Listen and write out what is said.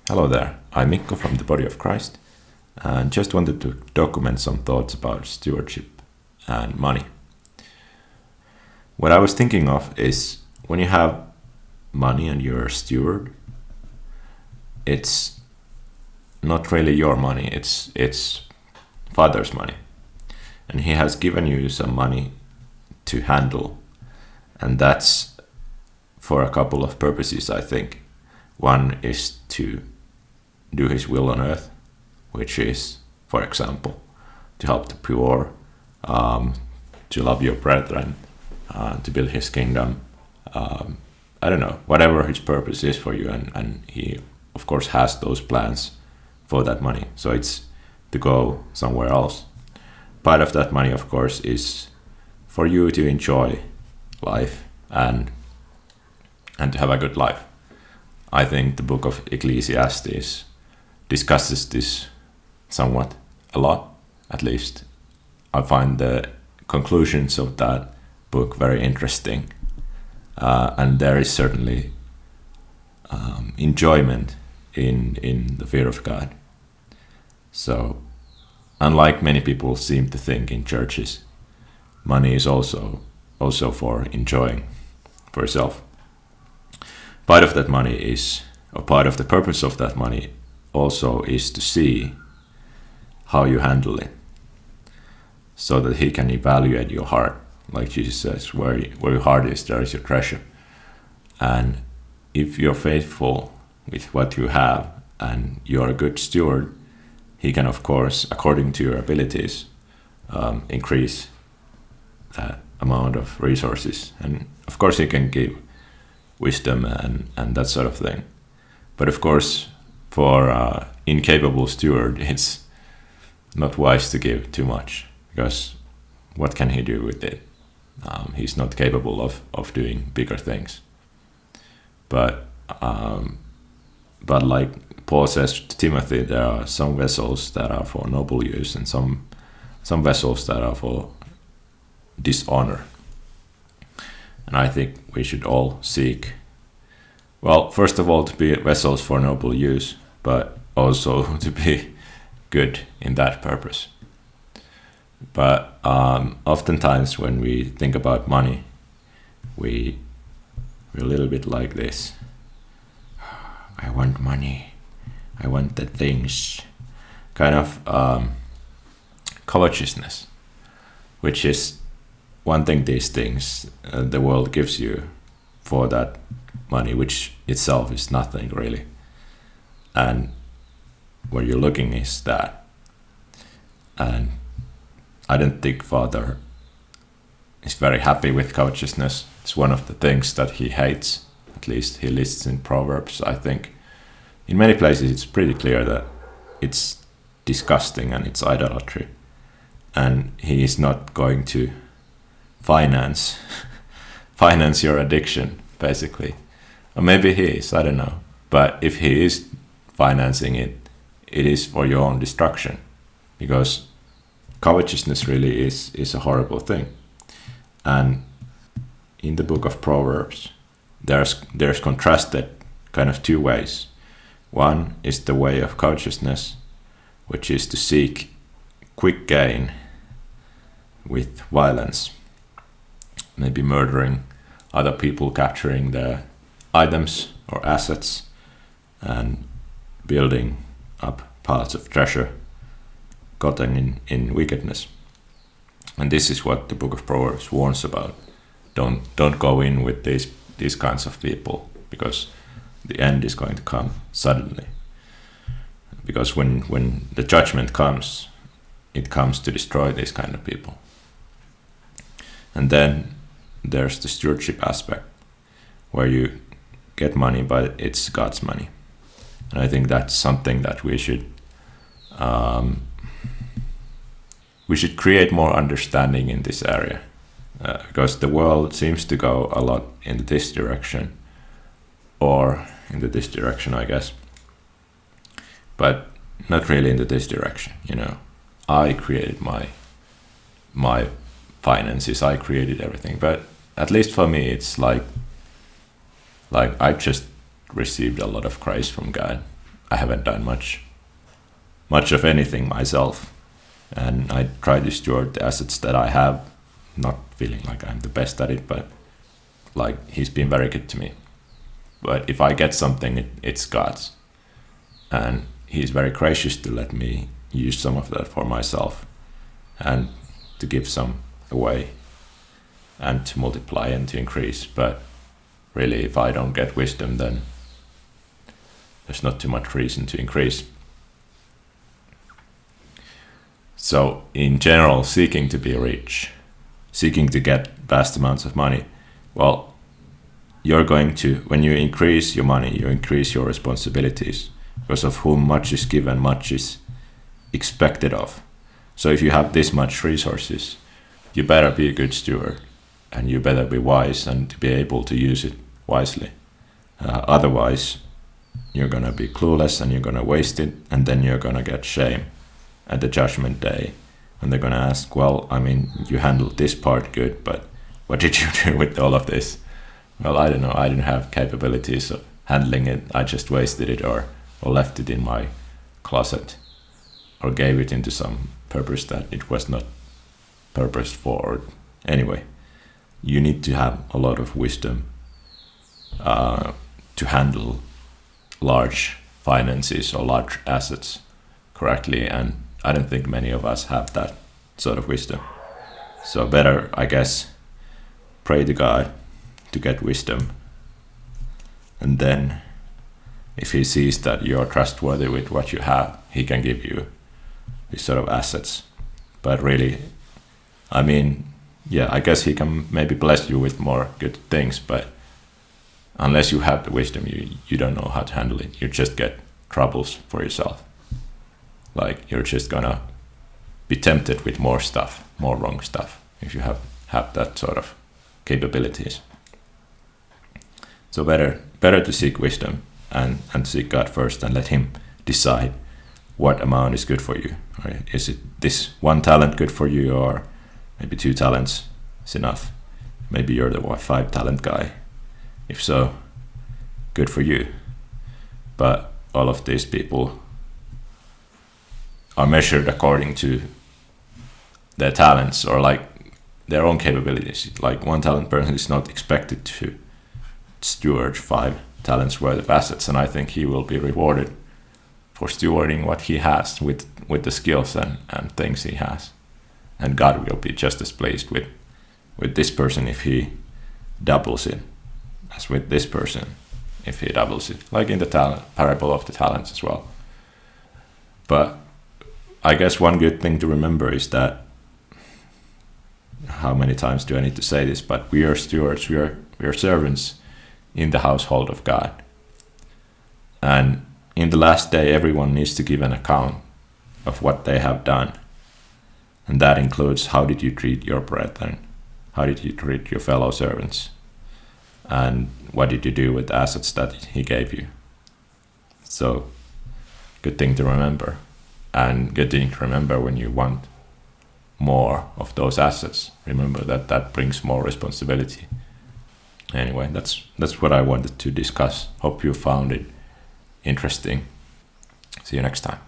Hello there, I'm Mikko from the Body of Christ and just wanted to document some thoughts about stewardship and money. What I was thinking of is when you have money and you're a steward, it's not really your money, it's Father's money. And he has given you some money to handle, and that's for a couple of purposes, I think. One is to do his will on earth, which is, for example, to help the poor, to love your brethren, to build his kingdom. I don't know, whatever his purpose is for you, and he, of course, has those plans for that money. So it's to go somewhere else. Part of that money, of course, is for you to enjoy life and to have a good life. I think the book of Ecclesiastes discusses this somewhat a lot. At least I find the conclusions of that book very interesting. And there is certainly enjoyment in the fear of God. So, unlike many people seem to think in churches, money is also for enjoying for yourself. Part of that money is, or part of the purpose of that money also is to see how you handle it, so that he can evaluate your heart. Like Jesus says, where your heart is, there is your treasure. And if you're faithful with what you have and you're a good steward, he can, of course, according to your abilities, increase that amount of resources. And of course, he can give wisdom and that sort of thing. But of course, for an incapable steward, it's not wise to give too much, because what can he do with it? He's not capable of doing bigger things. But like Paul says to Timothy, there are some vessels that are for noble use and some vessels that are for dishonor. And I think we should all seek, well, first of all, to be vessels for noble use, but also to be good in that purpose. But oftentimes when we think about money, we're a little bit like this. I want money. I want the things. Kind of covetousness, which is one thing these things the world gives you for that money, which itself is nothing really. And where you're looking is that. And I don't think Father is very happy with covetousness. It's one of the things that he hates. At least he lists in Proverbs, I think. In many places it's pretty clear that it's disgusting and it's idolatry. And he is not going to finance your addiction, basically. Or maybe he is, I don't know. But if he is financing it, it is for your own destruction. Because covetousness really is a horrible thing. And in the book of Proverbs, there's contrasted kind of two ways. One is the way of covetousness, which is to seek quick gain with violence, maybe murdering other people, capturing their items or assets, and building up parts of treasure gotten in wickedness. And this is what the book of Proverbs warns about. Don't go in with these kinds of people, because the end is going to come suddenly. Because when the judgment comes, it comes to destroy these kind of people. And then there's the stewardship aspect, where you get money, but it's God's money. And I think that's something that we should create more understanding in this area, because the world seems to go a lot in this direction, or into this direction, I guess, but not really into this direction. I created my finances, I created everything. But at least for me, it's like I just received a lot of grace from God, I haven't done much of anything myself, and I try to steward the assets that I have, not feeling like I'm the best at it, but like he's been very good to me. But if I get something, it's God's, and he's very gracious to let me use some of that for myself and to give some away and to multiply and to increase. But really, if I don't get wisdom, then there's not too much reason to increase. So in general, seeking to be rich, seeking to get vast amounts of money, well, you're going to, when you increase your money, you increase your responsibilities, because of whom much is given, much is expected of. So if you have this much resources, you better be a good steward, and you better be wise and to be able to use it wisely. Otherwise, you're gonna be clueless and you're gonna waste it, and then you're gonna get shame at the judgment day, and they're gonna ask, well, I mean, you handled this part good, but what did you do with all of this? Well, I don't know, I didn't have capabilities of handling it, I just wasted it, or left it in my closet, or gave it into some purpose that it was not purposed for. Anyway, you need to have a lot of wisdom to handle large finances or large assets correctly, and I don't think many of us have that sort of wisdom. So better, I guess, pray to God to get wisdom, and then if he sees that you're trustworthy with what you have, he can give you these sort of assets. But really, I mean, yeah, I guess he can maybe bless you with more good things, but unless you have the wisdom, you don't know how to handle it. You just get troubles for yourself. Like, you're just gonna be tempted with more stuff, more wrong stuff, if you have that sort of capabilities. So better to seek wisdom and seek God first, and let him decide what amount is good for you. Right? Is it this one talent good for you, or maybe 2 talents is enough? Maybe you're the 5 talent guy. If so, good for you. But all of these people are measured according to their talents, or like their own capabilities. Like, 1 talent person is not expected to steward 5 talents worth of assets, and I think he will be rewarded for stewarding what he has with the skills and things he has. And God will be just as pleased with this person if he doubles it as with this person if he doubles it, like in the parable of the talents as well. But I guess one good thing to remember is that, how many times do I need to say this, but we are stewards, we are servants in the household of God. And in the last day, everyone needs to give an account of what they have done. And that includes, how did you treat your brethren? How did you treat your fellow servants? And what did you do with the assets that he gave you? So, good thing to remember. And good thing to remember when you want more of those assets. Remember that brings more responsibility. Anyway, that's what I wanted to discuss. Hope you found it interesting. See you next time.